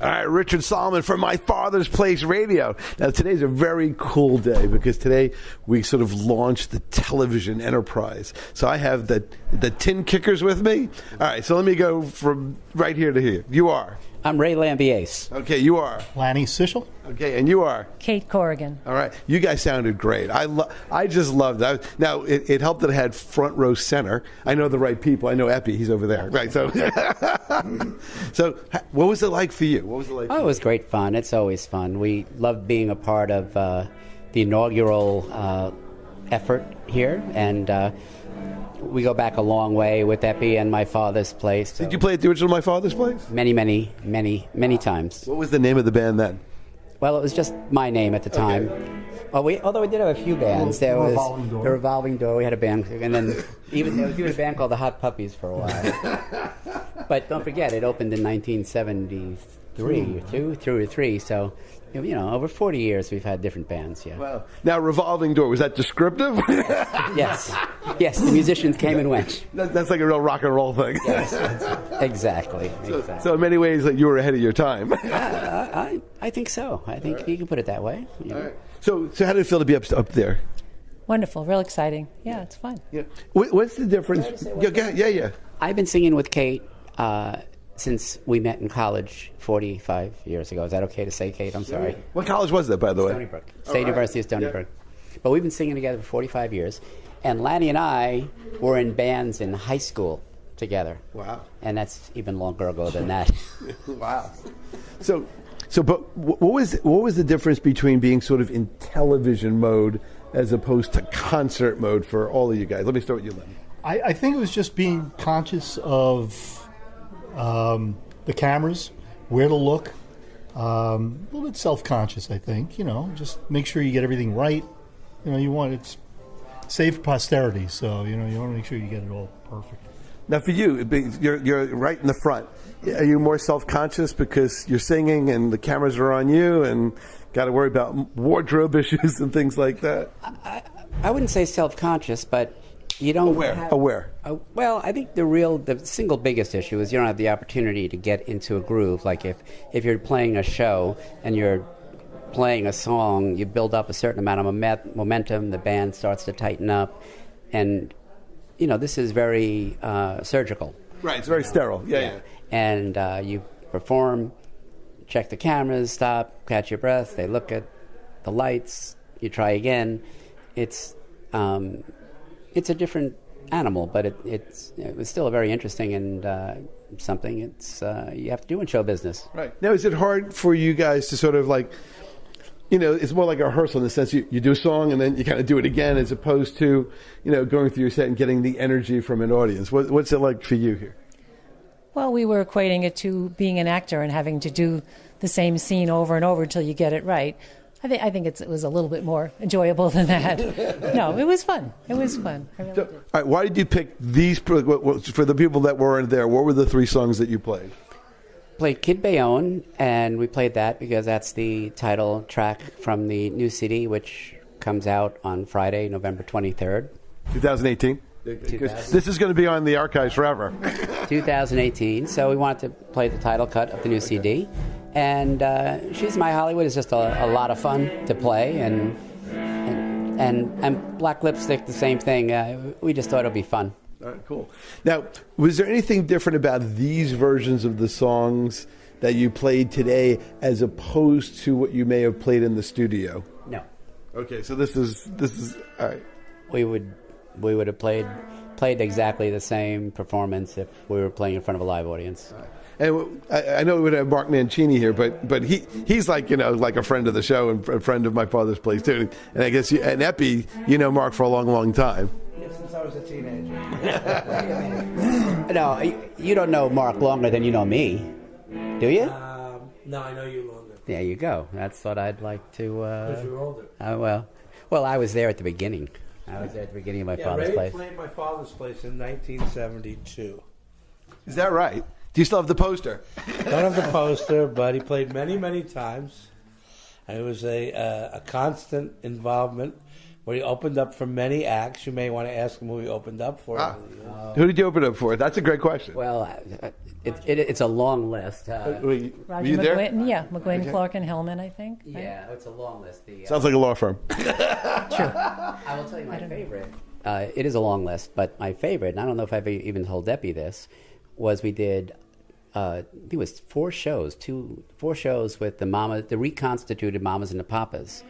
All right, Richard Solomon from My Father's Place Radio. Now, today's a very cool day because today we sort of launched the television enterprise. So I have the tin kickers with me. All right, so let me go from right here to here. You are? I'm Ray Lambiase. Okay, you are? Lanny Sichel. Okay, and you are? Kate Corrigan. All right, you guys sounded great. I just loved that. Now, it helped that I had front row center. I know the right people. I know Epi, he's over there. Right, so so what was it like for you? What was it like? It was great fun. It's always fun. We loved being a part of the inaugural effort here, and we go back a long way with Epi and My Father's Place. So did you play at the original My Father's Place? Many times. What was the name of the band then? Well, it was just my name at the time. Okay. Although we did have a few bands. There was the Revolving Door. We had a band, and then there was even a band called the Hot Puppies for a while. But don't forget, it opened in 1973, so over 40 years we've had different bands. Yeah. Wow. Now, Revolving Door, was that descriptive? Yes. The musicians came and went. That's like a real rock and roll thing. Yes. Exactly. So in many ways, you were ahead of your time. I think so. I think you can put it that way. All right. So how did it feel to be up there? Wonderful, real exciting. Yeah, it's fun. Yeah. What's the difference? Yeah. I've been singing with Kate since we met in college 45 years ago. Is that okay to say, Kate? I'm sorry. What college was that, by the way? Stony Brook. State University of Stony Brook. But we've been singing together for 45 years. And Lanny and I were in bands in high school together. Wow. And that's even longer ago than that. Wow. But what was the difference between being sort of in television mode as opposed to concert mode for all of you guys? Let me start with you, Lenny. I think it was just being conscious of the cameras, where to look. A little bit self-conscious, I think. Just make sure you get everything right. You want it's save posterity, so you want to make sure you get it all perfect. Now, for you, you're right in the front. Are you more self-conscious because you're singing and the cameras are on you and got to worry about wardrobe issues and things like that? I wouldn't say self-conscious, but you don't aware. Well, I think the single biggest issue is you don't have the opportunity to get into a groove. Like if you're playing a show and you're playing a song, you build up a certain amount of momentum, the band starts to tighten up, and this is very surgical. Right, it's very sterile. Yeah. And you perform, check the cameras, stop, catch your breath, they look at the lights, you try again. It's a different animal, but it was still a very interesting and something you have to do in show business. Right. Now, is it hard for you guys to sort of it's more like a rehearsal in the sense you do a song and then you kind of do it again as opposed to, going through your set and getting the energy from an audience. What's it like for you here? Well, we were equating it to being an actor and having to do the same scene over and over until you get it right. I think it was a little bit more enjoyable than that. No, it was fun. It was fun. I really did. All right, why did you pick these for the people that weren't there? What were the 3 songs that you played? Played Kid Bayonne, and we played that because that's the title track from the new CD, which comes out on Friday, November 23rd. 2018? This is going to be on the archives forever. 2018, so we wanted to play the title cut of the new CD. And She's My Hollywood is just a lot of fun to play, and Black Lipstick, the same thing. We just thought it would be fun. All right, cool. Now, was there anything different about these versions of the songs that you played today as opposed to what you may have played in the studio? No. Okay, so this is all right. We would have played exactly the same performance if we were playing in front of a live audience. All right. And I know we would have Mark Mancini here, but he's like a friend of the show and a friend of My Father's Place too. And I guess and Epi, Mark for a long, long time. Since I was a teenager. No, you don't know Mark longer than you know me, do you? No, I know you longer. There you go. That's what I'd like to. Because you're older. Well, I was there at the beginning. I was there at the beginning of My Father's Place. Ray played My Father's Place in 1972. Is that right? Do you still have the poster? Don't have the poster, but he played many, many times. And it was a constant involvement where he opened up for many acts. You may want to ask him who he opened up for. Who did you open up for? That's a great question. Well, it's a long list. Were you Roger there? McGuinn, yeah, McGuinn, Clark, and Hillman, I think. Right? Yeah, it's a long list. Sounds like a law firm. I will tell you my favorite. It is a long list, but my favorite, and I don't know if I've even told Deppie this, was we did, I think it was 4 shows with the reconstituted Mamas and the Papas.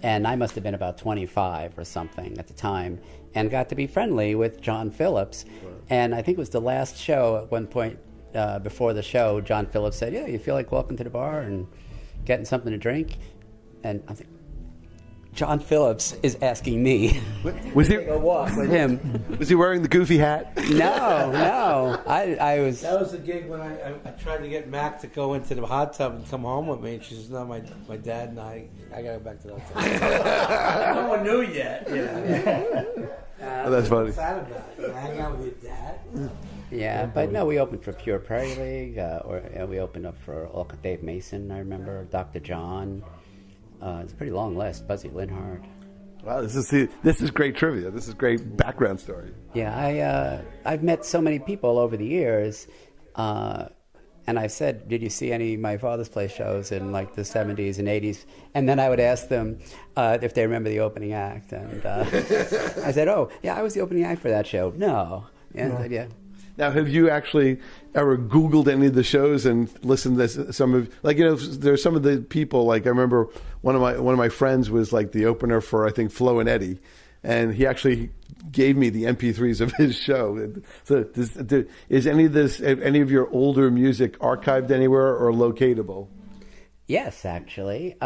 And I must have been about 25 or something at the time, and got to be friendly with John Phillips. Right. And I think it was the last show at one point before the show, John Phillips said, "Yeah, you feel like walking to the bar and getting something to drink?" And I think, John Phillips is asking me Was he to go walk with him. Was he wearing the goofy hat? No. I was. That was the gig when I tried to get Mac to go into the hot tub and come home with me. And she says, "No, my dad and I got to go back to the hotel." No one knew yet. Oh, that's funny. What's that about? You hang out with your dad? Yeah, but no, we opened for Pure Prairie League, we opened up for Dave Mason, I remember, Dr. John. It's a pretty long list. Buzzy Linhart. Wow, this is great trivia. This is great background story. Yeah, I've met so many people over the years, and I've said, "Did you see any of my Father's Place shows in like the 70s and 80s?" And then I would ask them if they remember the opening act, and I said, "Oh, yeah, I was the opening act for that show." No, and yeah. Now, have you actually ever Googled any of the shows and listened to some of, like, there's some of the people, like I remember one of my friends was like the opener for, I think, Flo and Eddie, and he actually gave me the MP3s of his show. So is any of your older music archived anywhere or locatable? Yes, actually.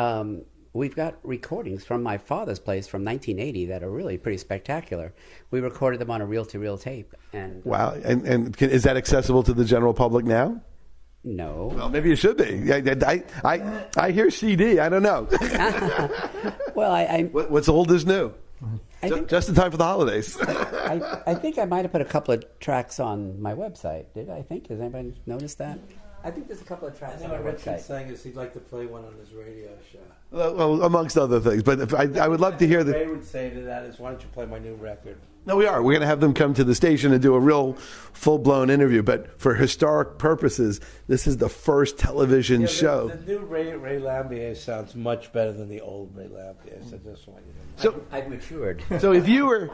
We've got recordings from my father's place from 1980 that are really pretty spectacular. We recorded them on a reel-to-reel tape. And wow! And is that accessible to the general public now? No. Well, maybe it should be. I hear CD. I don't know. Well, what's old is new. Just in time for the holidays. I think I might have put a couple of tracks on my website. Did I think? Has anybody noticed that? I think there's a couple of tracks on my Richard's website. saying is he'd like to play one on his radio show. Well, amongst other things, but if I would love to hear Ray would say to that is, "Why don't you play my new record?" No, we are. We're going to have them come to the station and do a real full-blown interview. But for historic purposes, this is the first television show. The new Ray Lambiase sounds much better than the old Ray Lambiase. I just want you to know. So I've matured. So if you were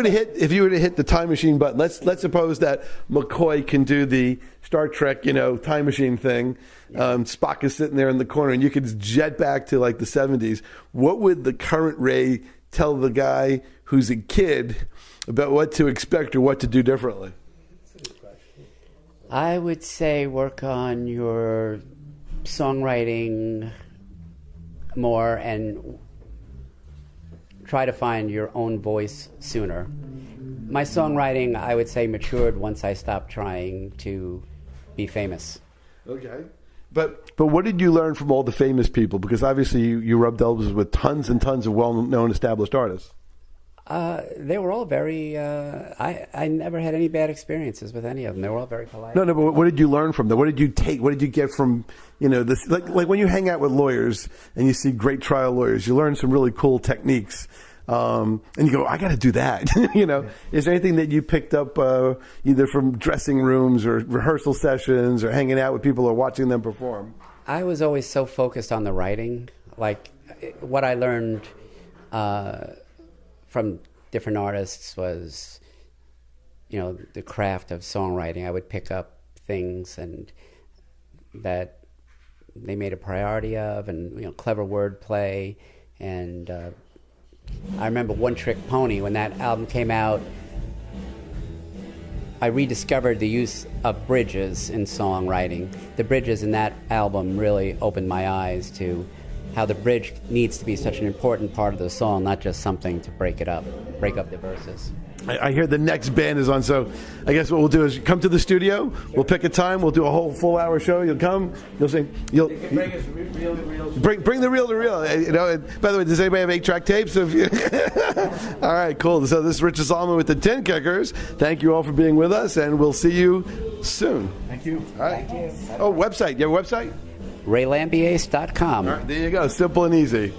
to hit the time machine button, let's suppose that McCoy can do the Star Trek, time machine thing. Yeah. Spock is sitting there in the corner, and you could jet back to like the 70s. What would the current Ray tell the guy who's a kid about what to expect or what to do differently? I would say work on your songwriting more and try to find your own voice sooner. My songwriting, I would say, matured once I stopped trying to be famous. Okay. But what did you learn from all the famous people? Because obviously you rubbed elbows with tons and tons of well-known established artists. They were all very. I never had any bad experiences with any of them. They were all very polite. No. But what did you learn from them? What did you take? What did you get from this? Like when you hang out with lawyers and you see great trial lawyers, you learn some really cool techniques. And you go, I got to do that. Is there anything that you picked up either from dressing rooms or rehearsal sessions or hanging out with people or watching them perform? I was always so focused on the writing. Like what I learned from different artists was, the craft of songwriting. I would pick up things and that they made a priority of, and clever wordplay. And I remember One Trick Pony, when that album came out, I rediscovered the use of bridges in songwriting. The bridges in that album really opened my eyes to how the bridge needs to be such an important part of the song, not just something to break up the verses. I hear the next band is on, so I guess what we'll do is come to the studio. We'll pick a time. We'll do a whole full-hour show. You'll come. You'll sing. You can bring us reel to reel. Bring the reel to reel. And by the way, does anybody have 8-track tapes? All right, cool. So this is Richard Solomon with the Tin Kickers. Thank you all for being with us, and we'll see you soon. Thank you. All right. Thank you. Oh, website. You have a website? RayLambiase.com. All right, there you go. Simple and easy.